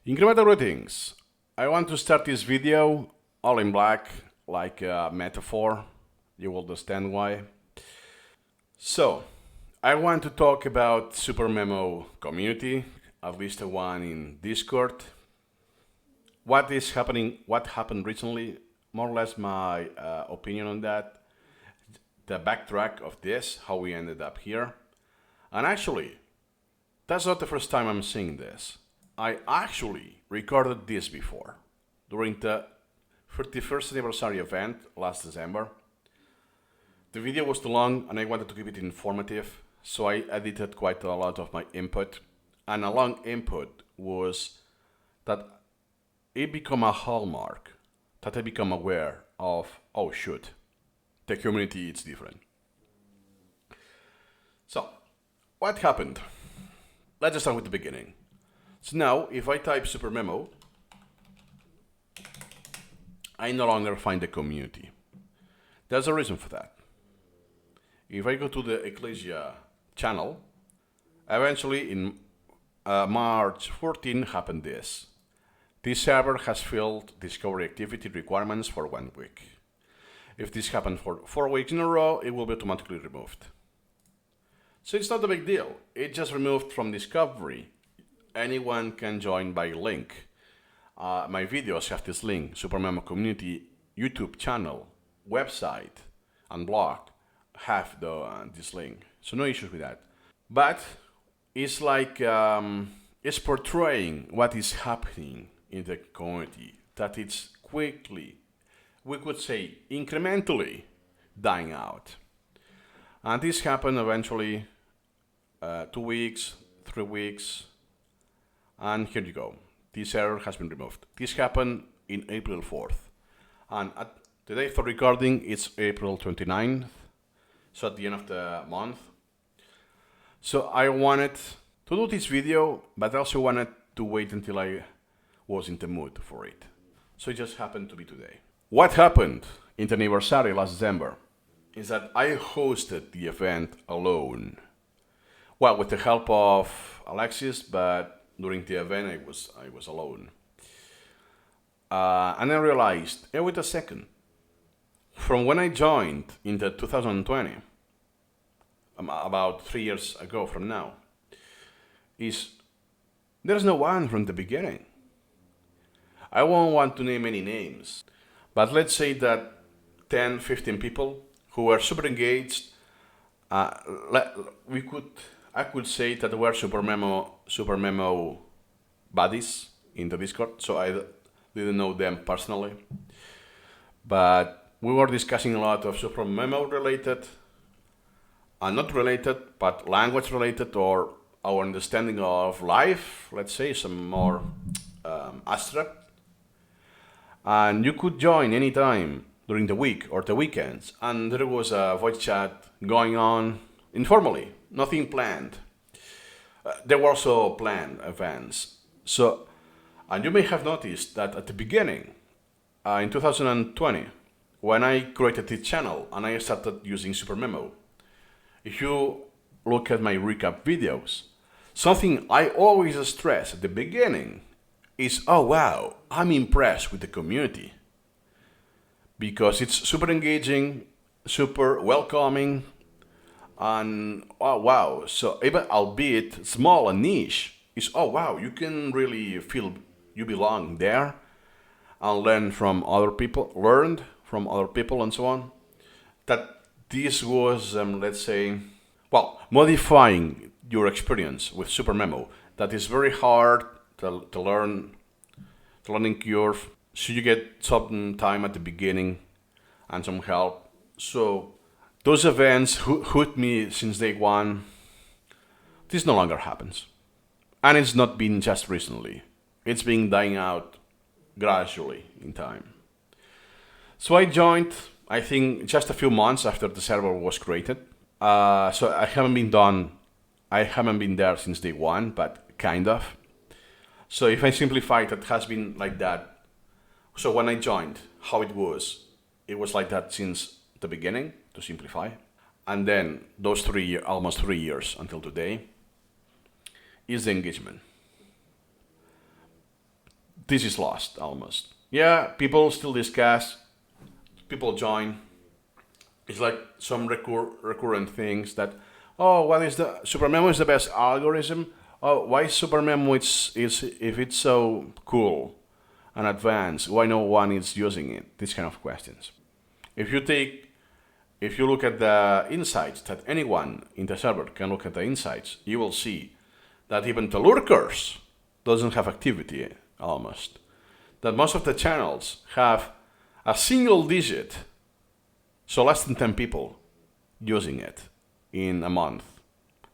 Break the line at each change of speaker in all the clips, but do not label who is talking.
Incremental greetings. I want to start this video all in black, like a metaphor. You will understand why. So, I want to talk about SuperMemo community, at least the one in Discord. What is happening, what happened recently, more or less my opinion on that, the backtrack of this, how we ended up here. And actually, that's not the first time I'm seeing this. I actually recorded this before, during the 31st anniversary event last December. The video was too long and I wanted to keep it informative, so I edited quite a lot of my input. And a long input was that it became a hallmark, that I become aware of, oh shoot, the community is different. So, what happened? Let's just start with the beginning. So now, if I type SuperMemo, I no longer find the community. There's a reason for that. If I go to the Ecclesia channel, eventually in March 14 happened this. This server has filled discovery activity requirements for 1 week. If this happened for 4 weeks in a row, it will be automatically removed. So it's not a big deal. It just removed from discovery. Anyone can join by link. My videos have this link, SuperMemo community, YouTube channel, website, and blog have this link. So no issues with that. But it's like, it's portraying what is happening in the community, that it's quickly, we could say incrementally, dying out. And this happened eventually 2 weeks, 3 weeks, and here you go. This error has been removed. This happened in April 4th. And at the day for recording, it's April 29th, so at the end of the month. So I wanted to do this video, but I also wanted to wait until I was in the mood for it. So it just happened to be today. What happened in the anniversary last December is that I hosted the event alone. Well, with the help of Alexis, but during the event I was alone. And I realized, hey, wait a second. From when I joined in the 2020, about 3 years ago from now, there's no one from the beginning. I won't want to name any names, but let's say that 10, 15 people who were super engaged, I could say that we're SuperMemo buddies in the Discord, so I didn't know them personally. But we were discussing a lot of SuperMemo related, and not related, but language related, or our understanding of life, let's say, some more abstract. And you could join anytime during the week or the weekends, and there was a voice chat going on informally, nothing planned. There were also planned events. So, and you may have noticed that at the beginning, in 2020, when I created this channel and I started using SuperMemo, if you look at my recap videos, something I always stress at the beginning is, oh wow, I'm impressed with the community. Because it's super engaging, super welcoming, and oh wow, so even albeit small and niche, is oh wow, you can really feel you belong there and learned from other people and so on. That this was, let's say, well, modifying your experience with SuperMemo. That is very hard to learn, the learning curve. So you get some time at the beginning and some help. So those events hooked me since day one. This no longer happens. And it's not been just recently. It's been dying out gradually in time. So I joined, I think, just a few months after the server was created. So I haven't been there since day one, but kind of. So if I simplify it, it has been like that. So when I joined, how it was like that since the beginning, to simplify. And then those almost 3 years until today, is the engagement. this is lost almost. Yeah, people still discuss, people join. It's like some recurrent things that, oh, what is the SuperMemo is the best algorithm? Oh, why SuperMemo is if it's so cool and advanced? Why no one is using it? These kind of questions. If you take, if you look at the insights that anyone in the server can look at the insights, you will see that even the lurkers doesn't have activity almost. That most of the channels have a single digit, so less than 10 people using it in a month.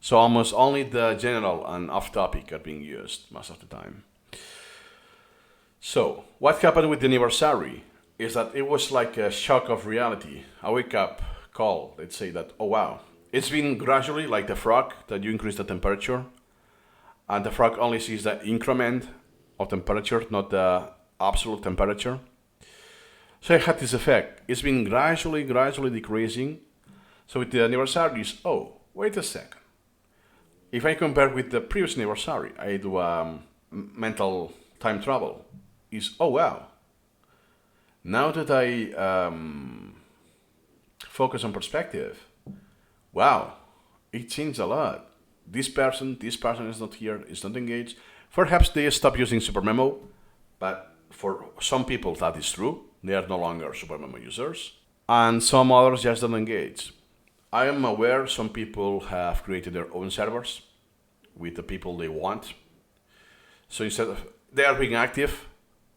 So almost only the general and off-topic are being used most of the time. So what happened with the anniversary is that it was like a shock of reality, a wake-up call. Let's say that, oh wow, it's been gradually like the frog that you increase the temperature, and the frog only sees the increment of temperature, not the absolute temperature. So it had this effect. It's been gradually decreasing. So with the anniversaries, oh, wait a second. If I compare with the previous anniversary, I do mental time travel. Is, oh wow. Now that I focus on perspective, wow, it changed a lot. This person is not here, is not engaged. Perhaps they stop using SuperMemo, but for some people that is true. They are no longer SuperMemo users. And some others just don't engage. I am aware some people have created their own servers with the people they want. So instead of, they are being active,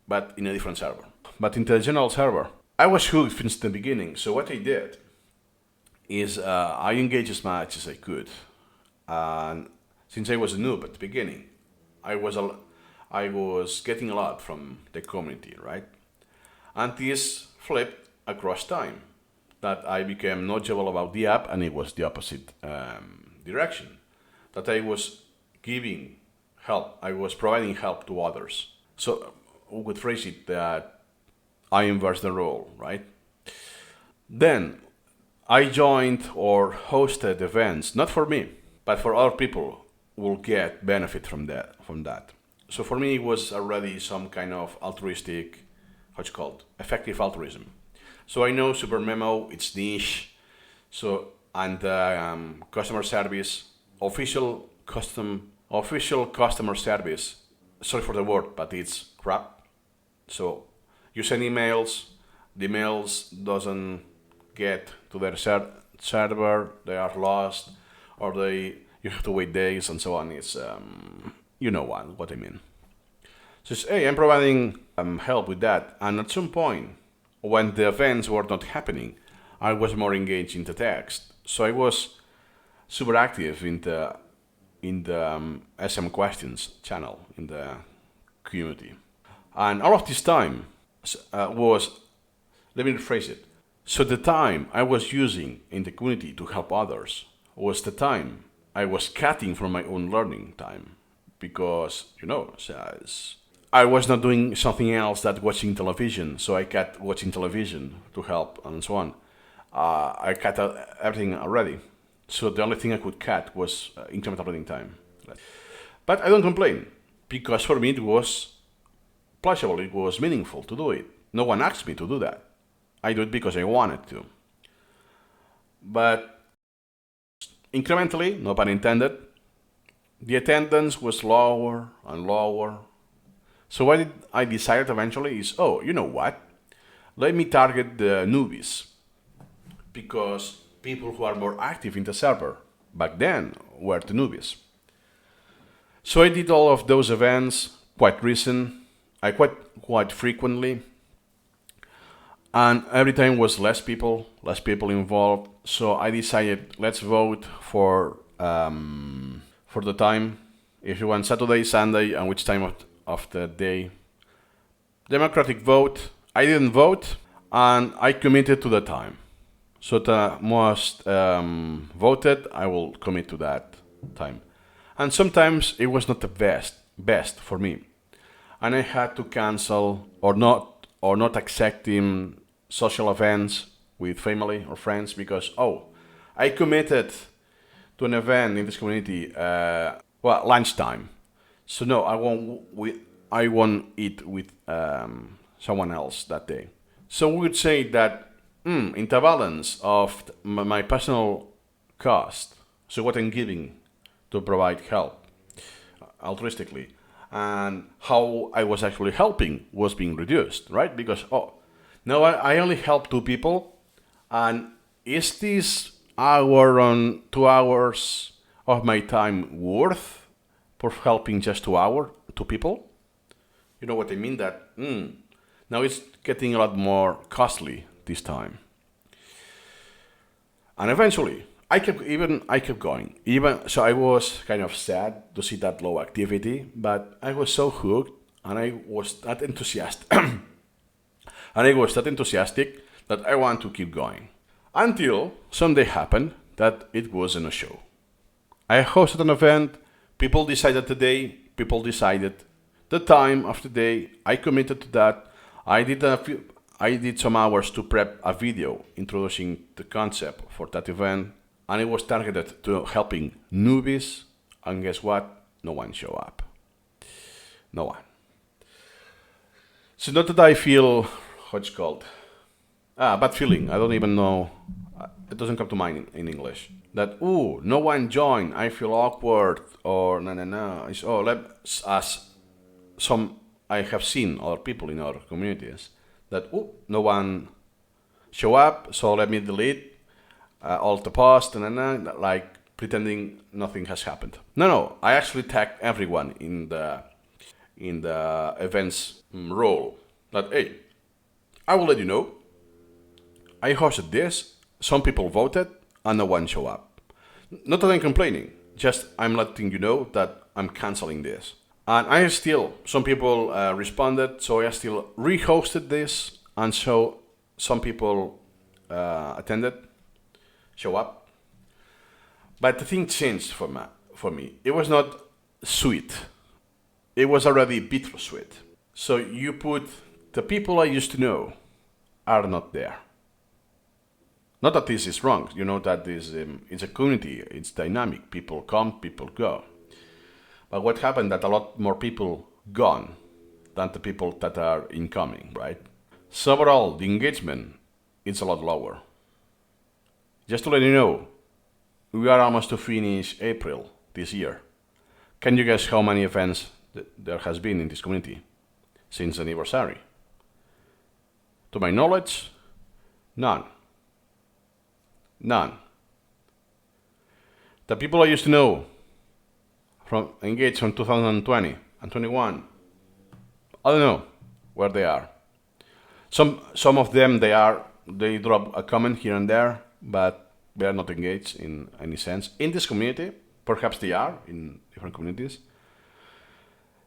but in a different server. But in the general server, I was hooked since the beginning. So what I did is I engaged as much as I could. And since I was a noob at the beginning, I was getting a lot from the community, right? And this flipped across time, that I became knowledgeable about the app, and it was the opposite direction, that I was giving help, I was providing help to others. So we could phrase it that I inverse the role, right? Then I joined or hosted events, not for me, but for other people who will get benefit from that. So for me, it was already some kind of altruistic, what's called effective altruism. So I know SuperMemo, it's niche. So and customer service, official customer service. Sorry for the word, but it's crap. So you send emails, the emails doesn't get to their server, they are lost, or you have to wait days and so on. It's you know what I mean. So hey, I'm providing help with that, and at some point, when the events were not happening, I was more engaged in the text. So I was super active in the SM questions channel in the community, and all of this time was, let me rephrase it. So the time I was using in the community to help others was the time I was cutting from my own learning time, because I was not doing something else than watching television, so I cut watching television to help and so on. I cut everything already, so the only thing I could cut was incremental reading time. But I don't complain, because for me it was pleasurable, it was meaningful to do it. No one asked me to do that. I do it because I wanted to. But incrementally, no pun intended, the attendance was lower and lower. So what I decided eventually is, oh, you know what? Let me target the newbies, because people who are more active in the server back then were the newbies. So I did all of those events quite quite frequently, and every time was less people involved. So I decided, let's vote for the time. If you want Saturday, Sunday, and which time of the day. Democratic vote. I didn't vote, and I committed to the time. So the most voted, I will commit to that time. And sometimes it was not the best for me, and I had to cancel or not accepting social events with family or friends because I committed to an event in this community lunchtime. So no, I won't I won't eat with someone else that day. So we would say that in the balance of my personal cost, so what I'm giving to provide help altruistically, and how I was actually helping was being reduced, right? Because, now I only help two people, and is this hour on 2 hours of my time worth for helping just 2 people? You know what I mean? That now it's getting a lot more costly this time. And eventually, I kept going. Even so, I was kind of sad to see that low activity, but I was so hooked, and I was that enthusiastic, that I want to keep going. Until someday happened that it wasn't a show. I hosted an event. People decided the day. People decided the time of the day. I committed to that. I did some hours to prep a video introducing the concept for that event, and it was targeted to helping newbies. And guess what? No one showed up. No one. So not that I feel what's called bad feeling. I don't even know. It doesn't come to mind in English. That no one joined. I feel awkward or no. It's as some I have seen other people in our communities that no one show up, so let me delete all the posts and like pretending nothing has happened. No, I actually tag everyone in the events role. That hey, I will let you know. I hosted this. Some people voted, and no one show up. Not that I'm complaining. Just I'm letting you know that I'm canceling this. And some people responded, so I still rehosted this, and so some people attended, show up. But the thing changed for me. It was not sweet. It was already bittersweet. So you put the people I used to know are not there. Not that this is wrong. You know that this it's a community. It's dynamic. People come, people go. But what happened that a lot more people gone than the people that are incoming, right? So overall, the engagement is a lot lower. Just to let you know, we are almost to finish April this year. Can you guess how many events there has been in this community since anniversary? To my knowledge, none. None. The people I used to know from engaged from 2020 and 21, I don't know where they are. Some of them they drop a comment here and there, but they are not engaged in any sense in this community. Perhaps they are in different communities.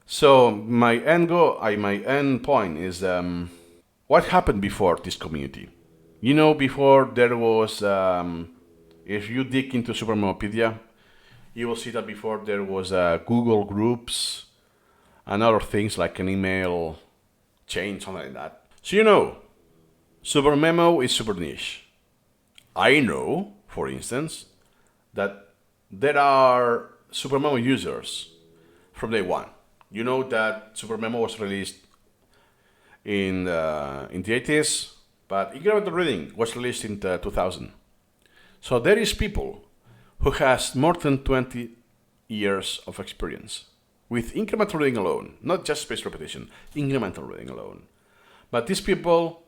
So my end point is what happened before this community. You know, before there was, if you dig into SuperMemopedia, you will see that before there was Google Groups and other things like an email chain, something like that. So you know, SuperMemo is super niche. I know, for instance, that there are SuperMemo users from day one. You know that SuperMemo was released in the 80s, but Incremental Reading was released in 2000. So there is people who has more than 20 years of experience with incremental reading alone, not just spaced repetition, incremental reading alone. But these people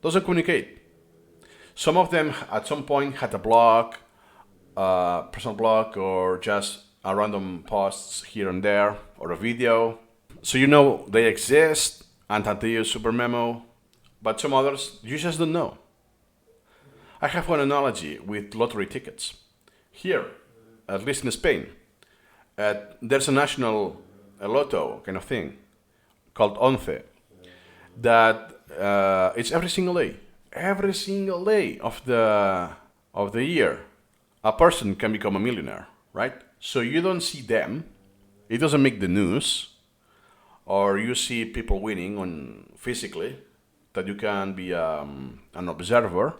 doesn't communicate. Some of them at some point had a blog, personal blog, or just a random posts here and there, or a video. So you know they exist and that they use SuperMemo, but some others you just don't know. I have one analogy with lottery tickets. Here, at least in Spain, there's a national lotto kind of thing called Once that it's every single day of the year, a person can become a millionaire, right? So you don't see them, it doesn't make the news, or you see people winning on physically, that you can be an observer,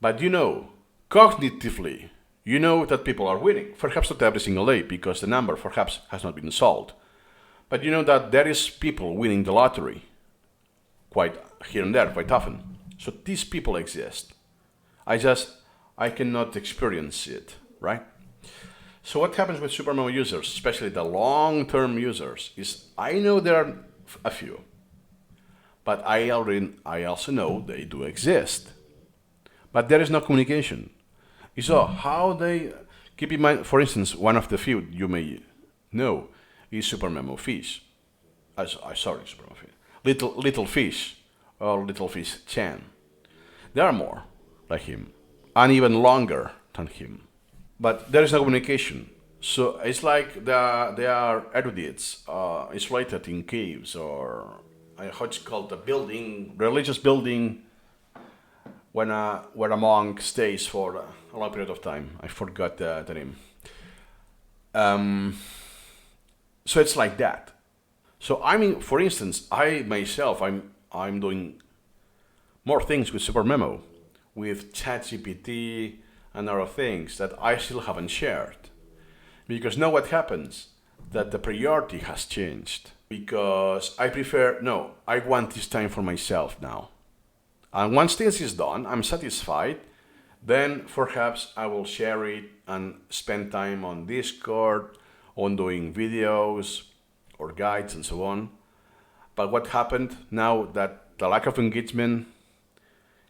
but you know, cognitively, you know that people are winning. Perhaps not every single day, because the number perhaps has not been solved. But you know that there is people winning the lottery quite here and there, quite often. So these people exist. I cannot experience it, right? So what happens with SuperMemo users, especially the long-term users, is I know there are a few, but I also know they do exist. But there is no communication. So how they keep in mind, for instance, one of the few you may know is SuperMemo Fish. Sorry, SuperMemo Fish. Little Fish or Little Fish Chan. There are more like him, and even longer than him. But there is no communication. So it's like they are erudites, isolated in caves or how it's called, a building, religious building, where a monk stays for a long period of time. I forgot the name. So it's like that. So I mean, for instance, I myself, I'm doing more things with SuperMemo, with ChatGPT and other things that I still haven't shared. Because now what happens? That the priority has changed. Because I want this time for myself now. And once this is done, I'm satisfied, then perhaps I will share it and spend time on Discord, on doing videos or guides and so on. But what happened now that the lack of engagement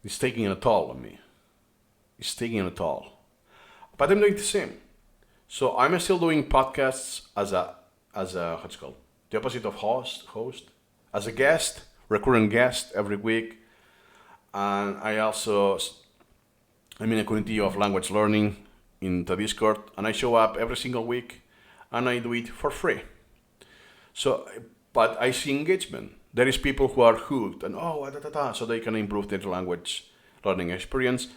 is taking a toll on me. It's taking a toll. But I'm doing the same. So I'm still doing podcasts as a what's it called? The opposite of host, as a guest, recurrent guest every week. And I'm in a community of language learning in the Discord, and I show up every single week, and I do it for free. So, but I see engagement. There is people who are hooked, and so they can improve their language learning experience,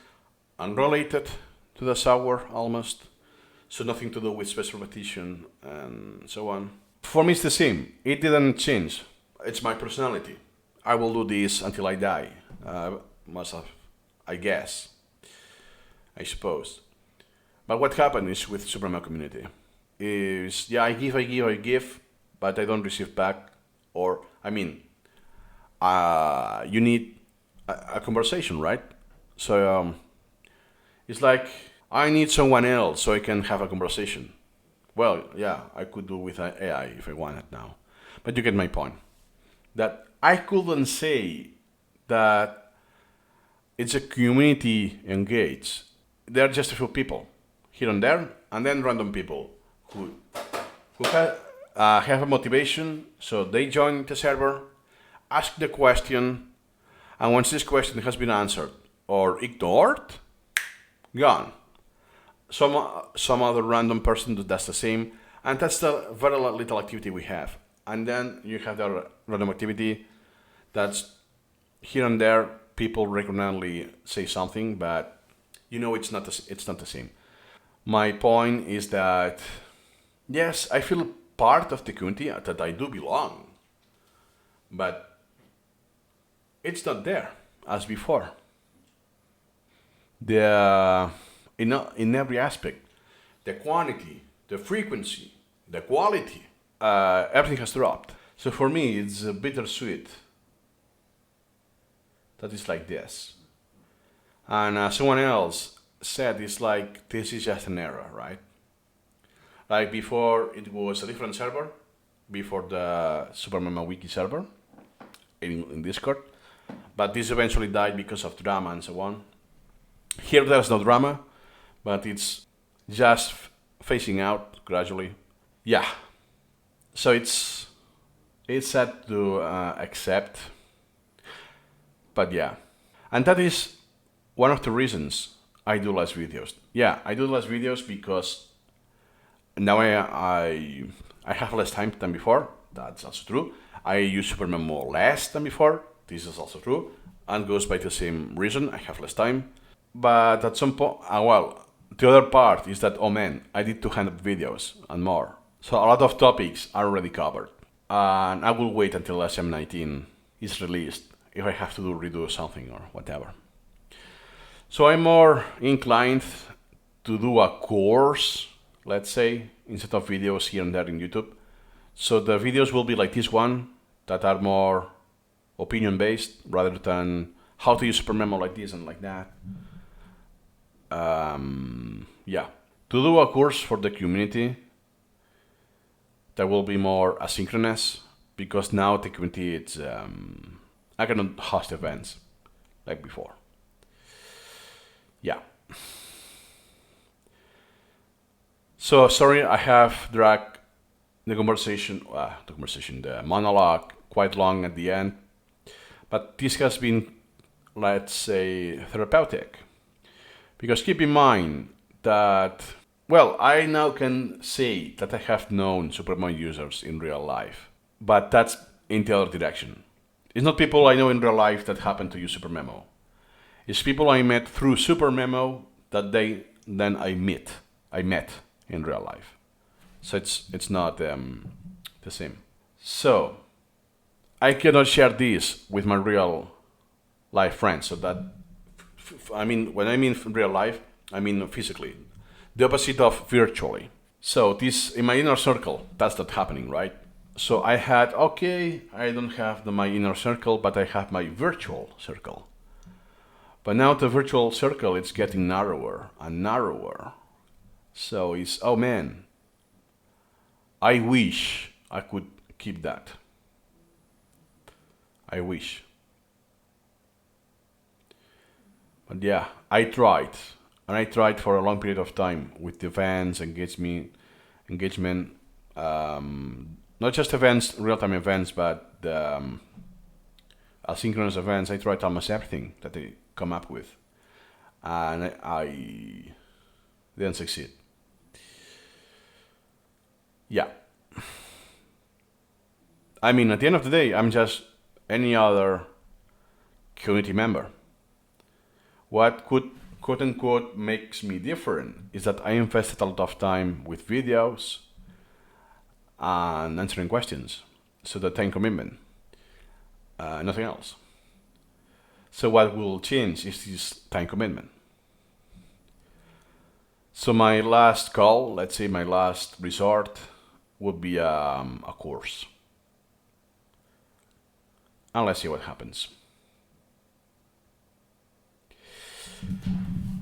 unrelated to the software almost. So nothing to do with special repetition and so on. For me, it's the same. It didn't change. It's my personality. I will do this until I die. I guess. I suppose. But what happened is with SuperMemo community is, I give, but I don't receive back. Or, you need a conversation, right? So it's like, I need someone else so I can have a conversation. Well, yeah, I could do with AI if I wanted now. But you get my point. That I couldn't say that it's a community engaged. There are just a few people here and there, and then random people who have a motivation, so they join the server, ask the question, and once this question has been answered or ignored, gone. Some other random person does the same, and that's the very little activity we have. And then you have the random activity that's here and there. People regularly say something, but it's not the same. My point is that yes, I feel part of the community, that I do belong, but it's not there as before. In every aspect, the quantity, the frequency, the quality, everything has dropped. So for me, it's bittersweet. That is like this. And someone else said it's like, this is just an error, right? Like before, it was a different server, before the SuperMemo Wiki server in Discord. But this eventually died because of drama and so on. Here there's no drama, but it's just phasing out gradually. Yeah. So it's sad to accept. But yeah. And that is one of the reasons I do less videos. Yeah, I do less videos because now I have less time than before. That's also true. I use SuperMemo less than before. This is also true. And goes by the same reason. I have less time. But at some point, the other part is that, I did 200 videos and more. So a lot of topics are already covered. And I will wait until SM19 is released if I have to redo something or whatever. So I'm more inclined to do a course, let's say, instead of videos here and there in YouTube, So the videos will be like this one, that are more opinion-based rather than how to use SuperMemo like this and like that. Yeah. To do a course for the community that will be more asynchronous, because now the community, it's I cannot host events like before. Yeah. So sorry, I have dragged the the monologue quite long at the end, but this has been, let's say, therapeutic. Because keep in mind that, well, I now can say that I have known SuperMemo users in real life, but that's in the other direction. It's not people I know in real life that happen to use SuperMemo. It's people I met through SuperMemo that I met in real life. So it's not the same. So I cannot share this with my real life friends. So that I mean, when I mean real life, I mean physically. The opposite of virtually. So this in my inner circle, that's not happening, right? So I had, okay, I don't have my inner circle, but I have my virtual circle. But now the virtual circle, it's getting narrower and narrower. So it's, oh man, I wish I could keep that. I wish. But yeah, I tried. And I tried for a long period of time with events, engagement, not just events, real-time events, but asynchronous events. I tried almost everything that they come up with, and I didn't succeed. Yeah. I mean, at the end of the day, I'm just any other community member. What could, quote unquote, makes me different is that I invested a lot of time with videos and answering questions. So the time commitment, nothing else. So what will change is this time commitment. So my last call, let's say my last resort, would be a course. And let's see what happens.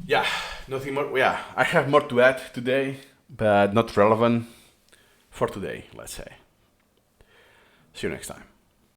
Yeah, nothing more. Yeah, I have more to add today, but not relevant for today, let's say. See you next time.